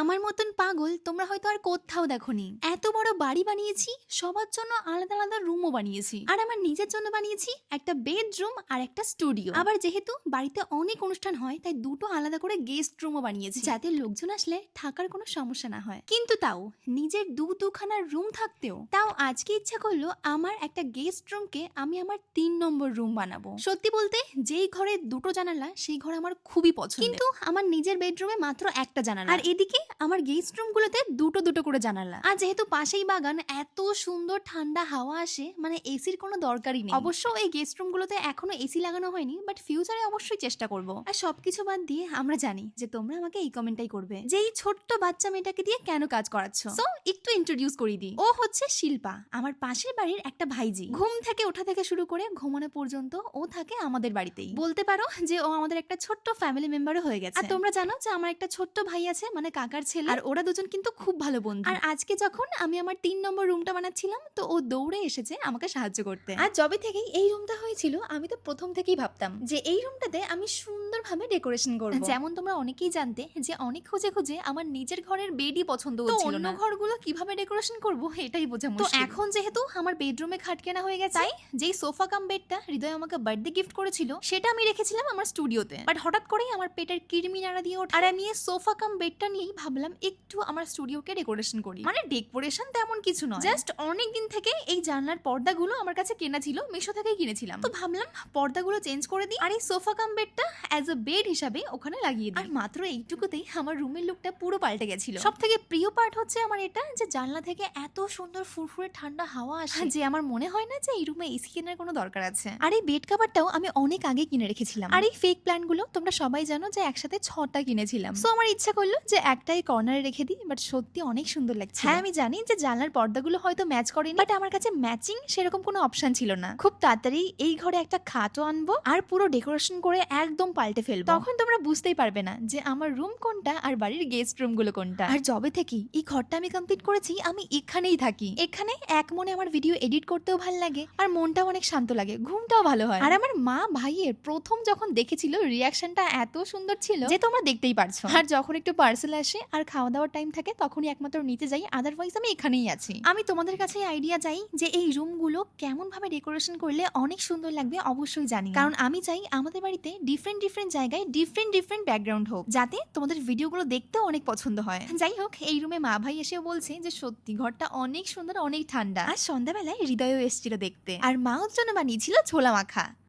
আমার মতন পাগল তোমরা হয়তো আর কোথাও দেখোনি। এত বড় বাড়ি বানিয়েছি, সবার জন্য আলাদা আলাদা রুমও বানিয়েছি, আর আমার নিজের জন্য বানিয়েছি একটা বেডরুম আর একটা স্টুডিও। আবার যেহেতু বাড়িতে অনেক অনুষ্ঠান হয় তাই দুটো আলাদা করে গেস্ট রুমও বানিয়েছি, যাতে লোকজন আসলে থাকার কোনো সমস্যা না হয়। কিন্তু তাও নিজের দুখানা রুম থাকতেও তাও আজকে ইচ্ছা করলো আমার একটা গেস্ট রুমকে আমি আমার 3 নম্বর রুম বানাবো। সত্যি বলতে যেই ঘরে দুটো জানালা সেই ঘর আমার খুবই পছন্দ, কিন্তু আমার নিজের বেডরুমে মাত্র একটা জানালা, আর এদিকে আমার গেস্ট রুম গুলোতে দুটো করে জানালা। আর যেহেতু পাশেই বাগান, এত সুন্দর ঠান্ডা হাওয়া আসে, মানে এসির কোনো দরকারই নেই। অবশ্য এই গেস্ট রুম গুলোতে এখনো এসি লাগানো হয়নি, বাট ফিউচারে অবশ্যই চেষ্টা করব। আর সবকিছু বাদ দিয়ে আমরা জানি যে তোমরা আমাকে এই কমেন্টটাই করবে যে এই ছোট্ট বাচ্চা মেয়েটাকে দিয়ে কেন কাজ করাচ্ছ। সো একটু ইন্ট্রোডিউস করে দিই। ও হচ্ছে শিল্পা, আমার পাশের বাড়ির একটা ভাইজি। ঘুম থেকে ওঠা থেকে শুরু করে ঘুমানো পর্যন্ত ও থাকে আমাদের বাড়িতেই। বলতে পারো যে ও আমাদের একটা ছোট্ট ফ্যামিলি মেম্বারও হয়ে গেছে। আর তোমরা জানো যে আমার একটা ছোট্ট ভাই আছে, মানে কাকার ছেলে, আর ওরা দুজন কিন্তু খুব ভালো বন্ধু। আর আজকে যখন আমি আমার 3 নম্বর রুমটা বানাচ্ছিলাম তো ও দৌড়ে এসেছে আমাকে সাহায্য করতে। আর যবে থেকেই এই রুমটা হয়েছিল আমি তো প্রথম থেকেই ভাবতাম যে এই রুমটাতে আমি সুন্দরভাবে ডেকোরেশন করব। যেমন তোমরা অনেকেই জানতে যে অনেক খুঁজে খুঁজে আমার নিজের ঘরের বেডই পছন্দ হচ্ছিল না, অন্য ঘরগুলো কিভাবে ডেকোরেশন করব এটাই বোঝা মুশকিল। তো এখন যেহেতু আমার বেডরুমে খাট কেনা হয়ে গেছে, তাই যেই সোফা কাম বেডটা হৃদয় আমাকে বার্থডে গিফট করেছিল সেটা আমি রেখেছিলাম আমার স্টুডিওতে। বাট হঠাৎ করেই আমার পেটের কিরমি নাড়া দিয়ে ওঠে, আর আমি এই সোফা কাম বেডটা নিয়েই ভাবলাম একটু আমার স্টুডিওকে ডেকোরেশন করি। মানে ডেকোরেশন তেমন কিছু নয়, জাস্ট অনেক দিন থেকে এই জানলার পর্দাগুলো আমার কাছে কেনা ছিল, মিশো থেকেই কিনেছিলাম। তো ভাবলাম পর্দাগুলো চেঞ্জ করে দিই আর এই সোফা কাম বেডটা অ্যাজ আ বেড হিসাবে ওখানে লাগিয়ে দিই। আর মাত্র এইটুকুতেই আমার রুমের লুকটা পুরো পাল্টে গেছিল। সব থেকে প্রিয় পার্ট হচ্ছে আমার এটা যে জানলা থেকে এত সুন্দর ফুরফুরে ঠান্ডা হাওয়া আসে যে আমার মনে হয় না যে এই রুমে এসি কেনার কোনো দরকার আছে। আর এই বেড কভারটাও আমি অনেক আগে কিনে রেখেছিলাম। আর এই ফেক প্ল্যান্ট গুলো তোমরা সবাই জানো যে একসাথে 6টা কিনেছিলাম। সো আমার ইচ্ছা করলো যে একটাই কর্নারে রেখে দিই, বাট সত্যি অনেক সুন্দর লাগছে। হ্যাঁ আমি জানি যে জানলার পর্দাগুলো হয়তো ম্যাচ করেনি, বাট আমার কাছে ম্যাচিং সেরকম কোনো অপশন ছিল না। খুব তাড়াতাড়ি এই ঘরে একটা খাটও আনবো আর পুরো ডেকোরেশন করে একদম পাল্টে ফেলবো। তখন তোমরা বুঝতেই পারবে না যে আমার রুম কোনটা আর বাড়ির গেস্ট রুম গুলো কোনটা। আর যবে থেকে এই ঘরটা আমি কমপ্লিট করেছি আমি এখানেই থাকি। এখানে এক মনে আমার ভিডিও এডিট করতেও ভালো লাগে আর মনটাও অনেক শান্ত লাগে, ঘুমটাও ভালো হয়। আর আমার মা ভাইয়ের প্রথম যখন দেখেছিল রিয়াকশনটা এত সুন্দর ছিল যে তোমরা দেখতেই পারছো। আর যখন একটু পার্সেল আসে আর খাওয়া দাওয়ার টাইম থাকে তখনই একমাত্র নিতে যাই, আদারওয়াইজ আমি এখানেই আছি। আমি তোমাদের কাছে আইডিয়া চাই যে এই রুমগুলো কেমন ভাবে ডেকোরেশন করলে অনেক সুন্দর লাগবে অবশ্যই জানি, কারণ আমি চাই আমাদের বাড়িতে ডিফারেন্ট জায়গায় ডিফারেন্ট ব্যাকগ্রাউন্ড হোক, যাতে তোমাদের ভিডিওগুলো দেখতেও অনেক পছন্দ হয়। যাই হোক, এই রুমে মা ভাই এসেও বলছে যে সত্যি ঘরটা অনেক সুন্দর, অনেক ঠান্ডা। আর সন্ধ্যাবেলায় হৃদয়ও এসেছিল দেখতে, আর মাও জন্য বানিয়েছিল ছোলা মাখা।